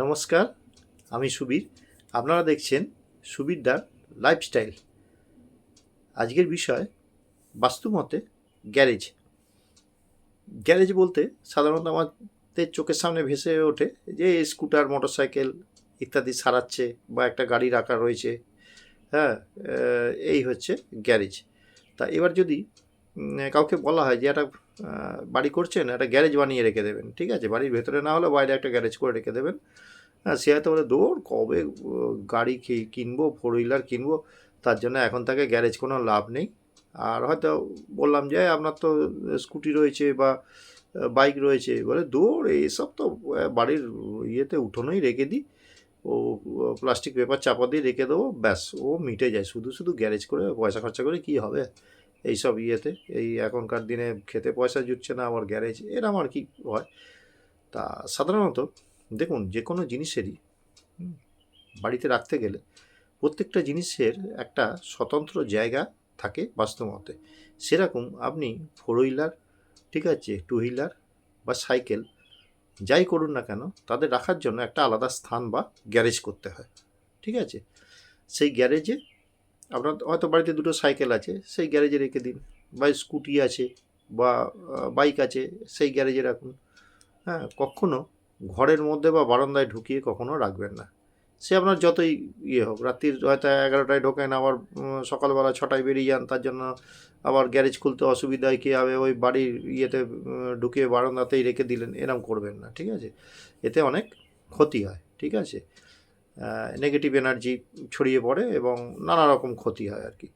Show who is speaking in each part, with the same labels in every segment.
Speaker 1: নমস্কার, আমি সুবীর। আপনারা দেখছেন সুবীরদার লাইফস্টাইল। আজকের বিষয় বাস্তুমতে গ্যারেজ। গ্যারেজ বলতে সাধারণত আমাদের চোখের সামনে ভেসে ওঠে যে স্কুটার, মোটরসাইকেল ইত্যাদি সারাচ্ছে বা একটা গাড়ি রাখা রয়েছে। হ্যাঁ, এই হচ্ছে গ্যারেজ। তা এবার যদি কাউকে বলা হয় যে একটা বাড়ি করছেন, একটা গ্যারেজ বানিয়ে রেখে দেবেন, ঠিক আছে, বাড়ির ভেতরে না হলে বাইরে একটা গ্যারেজ করে রেখে দেবেন। হ্যাঁ, সে হয়তো বলে দৌড় কবে গাড়ি কিনবো, ফোর হুইলার কিনবো, তার জন্য এখন থেকে গ্যারেজ কোনো লাভ নেই। আর হয়তো বললাম যে আপনার তো স্কুটি রয়েছে বা বাইক রয়েছে, বলে দৌড় এইসব তো বাড়ির ইয়েতে উঠোনেই রেখে দিই, ও প্লাস্টিক পেপার চাপা দিয়ে রেখে দেবো, ব্যাস ও মিটে যায়। শুধু শুধু গ্যারেজ করে পয়সা খরচা করে কী হবে এইসব ইয়েতে? এই এখনকার দিনে খেতে পয়সা জুটছে না, আবার গ্যারেজ, এরম আর কি হয়। তা সাধারণত দেখুন, যে কোনো জিনিসেরই বাড়িতে রাখতে গেলে প্রত্যেকটা জিনিসের একটা স্বতন্ত্র জায়গা থাকে বাস্তুমতে। সেরকম আপনি ফোর হুইলার, ঠিক আছে, টু হুইলার বা সাইকেল যাই করুন না কেন, তাদের রাখার জন্য একটা আলাদা স্থান বা গ্যারেজ করতে হয়, ঠিক আছে। সেই গ্যারেজে আপনার হয়তো বাড়িতে দুটো সাইকেল আছে, সেই গ্যারেজে রেখে দিন, বা স্কুটি আছে বা বাইক আছে, সেই গ্যারেজে রাখুন। হ্যাঁ, কখনো ঘরের মধ্যে বা বারান্দায় ঢুকিয়ে কখনো রাখবেন না। সে আপনার যতই ইয়ে হোক, রাত্রির হয়তো 11টায় ঢোকেন, আবার সকালবেলা 6টায় বেরিয়ে যান, তার জন্য আবার গ্যারেজ খুলতে অসুবিধায় কী হবে, ওই বাড়ির ইয়েতে ঢুকিয়ে বারান্দাতেই রেখে দিলেন, এরম করবেন না, ঠিক আছে। এতে অনেক ক্ষতি হয়, ঠিক আছে। নেগেটিভ এনার্জি ছড়িয়ে পড়ে এবং নানা রকম ক্ষতি হয় আর কি।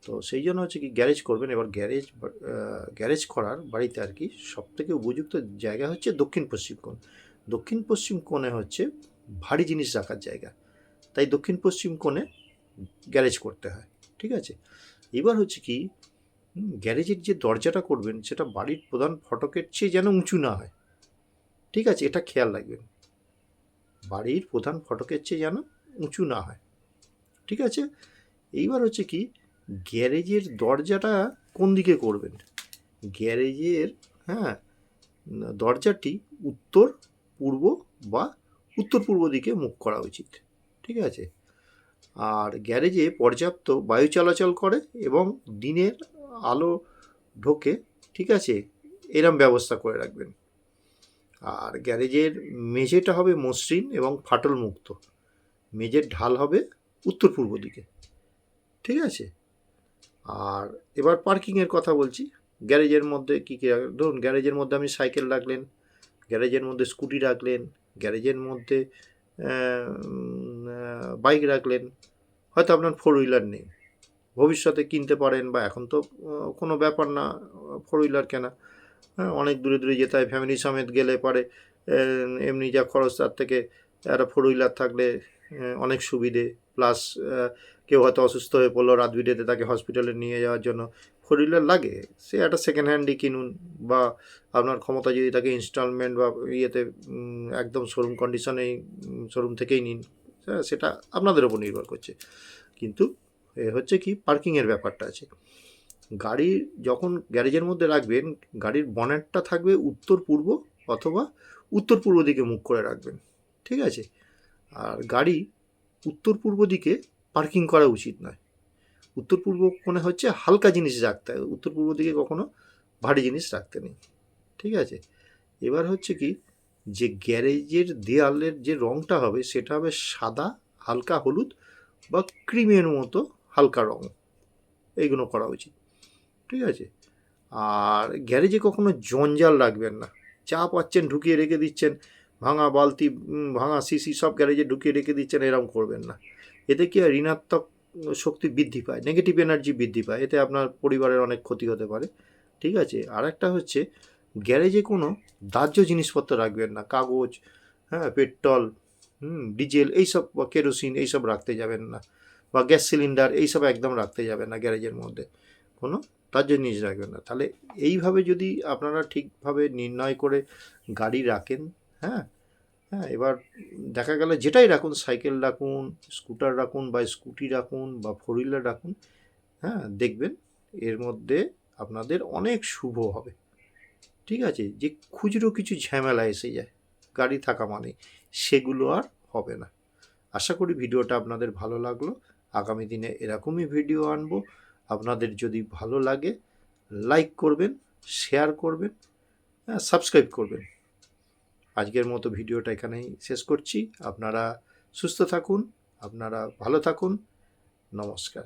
Speaker 1: তো সেই জন্য হচ্ছে কি, গ্যারেজ করবেন। এবার গ্যারেজ করার বাড়িতে আর কি সবথেকে উপযুক্ত জায়গা হচ্ছে দক্ষিণ পশ্চিম কোণ। দক্ষিণ পশ্চিম কোণে হচ্ছে ভারী জিনিস রাখার জায়গা, তাই দক্ষিণ পশ্চিম কোণে গ্যারেজ করতে হয়, ঠিক আছে। এবার হচ্ছে কি, গ্যারেজের যে দরজাটা করবেন সেটা বাড়ির প্রধান ফটকের চেয়ে যেন উঁচু না হয়, ঠিক আছে, এটা খেয়াল রাখবেন। বাড়ির প্রধান ফটকের চেয়ে যেন উঁচু না হয়, ঠিক আছে। এইবার হচ্ছে কি, গ্যারেজের দরজাটা কোন দিকে করবেন? গ্যারেজের, হ্যাঁ, দরজাটি উত্তর পূর্ব বা উত্তর পূর্ব দিকে মুখ করা উচিত, ঠিক আছে। আর গ্যারেজে পর্যাপ্ত বায়ু চলাচল করে এবং দিনের আলো ঢোকে, ঠিক আছে, এরম ব্যবস্থা করে রাখবেন। আর গ্যারেজের মেঝেটা হবে মসৃণ এবং ফাটল মুক্ত। মেঝের ঢাল হবে উত্তর পূর্ব দিকে, ঠিক আছে। আর এবার পার্কিংয়ের কথা বলছি। গ্যারেজের মধ্যে কী কী রাখবেন? ধরুন গ্যারেজের মধ্যে আপনি সাইকেল রাখলেন, গ্যারেজের মধ্যে স্কুটি রাখলেন, গ্যারেজের মধ্যে বাইক রাখলেন। হয়তো আপনার ফোর হুইলার নেই, ভবিষ্যতে কিনতে পারেন, বা এখন তো কোনো ব্যাপার না ফোর হুইলার কেনা। হ্যাঁ, অনেক দূরে দূরে যেতে হয়, ফ্যামিলি সমেত গেলে পারে এমনি যা খরচ তার থেকে একটা ফোর হুইলার থাকলে অনেক সুবিধে। প্লাস কেউ হয়তো অসুস্থ হয়ে পড়লো, রাত বিরেতে তাকে হসপিটালে নিয়ে যাওয়ার জন্য ফোর হুইলার লাগে, সে একটা সেকেন্ড হ্যান্ডই কিনুন, বা আপনার ক্ষমতা যদি তাকে ইনস্টলমেন্ট বা ইয়েতে একদম শোরুম কন্ডিশনেই শোরুম থেকেই নিন, হ্যাঁ, সেটা আপনাদের ওপর নির্ভর করছে। কিন্তু হচ্ছে কি, পার্কিংয়ের ব্যাপারটা আছে। গাড়ি যখন গ্যারেজের মধ্যে রাখবেন, গাড়ির বনেটটা থাকবে উত্তর পূর্ব অথবা উত্তর পূর্ব দিকে মুখ করে রাখবেন, ঠিক আছে। আর গাড়ি উত্তর পূর্ব দিকে পার্কিং করা উচিত নয়। উত্তর পূর্ব কোণে হচ্ছে হালকা জিনিস রাখতে হয়, উত্তর পূর্ব দিকে কখনো ভারী জিনিস রাখতে নেই, ঠিক আছে। এবার হচ্ছে কি, যে গ্যারেজের দেয়ালের যে রঙটা হবে সেটা হবে সাদা, হালকা হলুদ বা ক্রিমের মতো হালকা রঙ, এইগুলো করা উচিত, ঠিক আছে। আর গ্যারেজে কখনো জঞ্জাল রাখবেন না। যা পাচ্ছেন ঢুকিয়ে রেখে দিচ্ছেন, ভাঙা বালতি, ভাঙা শিশি সব গ্যারেজে ঢুকিয়ে রেখে দিচ্ছেন, এরকম করবেন না। এতে কি হয়, ঋণাত্মক শক্তি বৃদ্ধি পায়, নেগেটিভ এনার্জি বৃদ্ধি পায়, এতে আপনার পরিবারের অনেক ক্ষতি হতে পারে, ঠিক আছে। আর একটা হচ্ছে, গ্যারেজে কোনো দাহ্য জিনিসপত্র রাখবেন না, কাগজ, হ্যাঁ, পেট্রোল, ডিজেল এইসব, বা কেরোসিন এইসব রাখতে যাবেন না, বা গ্যাস সিলিন্ডার এইসব একদম রাখতে যাবেন না গ্যারেজের মধ্যে, কোনো তার জন্য জিনিস রাখবেন না। তাহলে এইভাবে যদি আপনারা ঠিকভাবে নির্ণয় করে গাড়ি রাখেন, হ্যাঁ, হ্যাঁ, এবার দেখা গেল যেটাই রাখুন, সাইকেল রাখুন, স্কুটার রাখুন, বা স্কুটি রাখুন, বা ফোর হুইলার রাখুন, হ্যাঁ, দেখবেন এর মধ্যে আপনাদের অনেক শুভ হবে, ঠিক আছে। যে খুচরো কিছু ঝামেলা এসে যায়, গাড়ি থাকা মানে সেগুলো আর হবে না। আশা করি ভিডিওটা আপনাদের ভালো লাগলো। আগামী দিনে এরকমই ভিডিও আনবো। আপনাদের যদি ভালো লাগে লাইক করবেন, শেয়ার করবেন, সাবস্ক্রাইব করবেন। আজকের মতো ভিডিওটা এখানেই শেষ করছি। আপনারা সুস্থ থাকুন, আপনারা ভালো থাকুন। নমস্কার।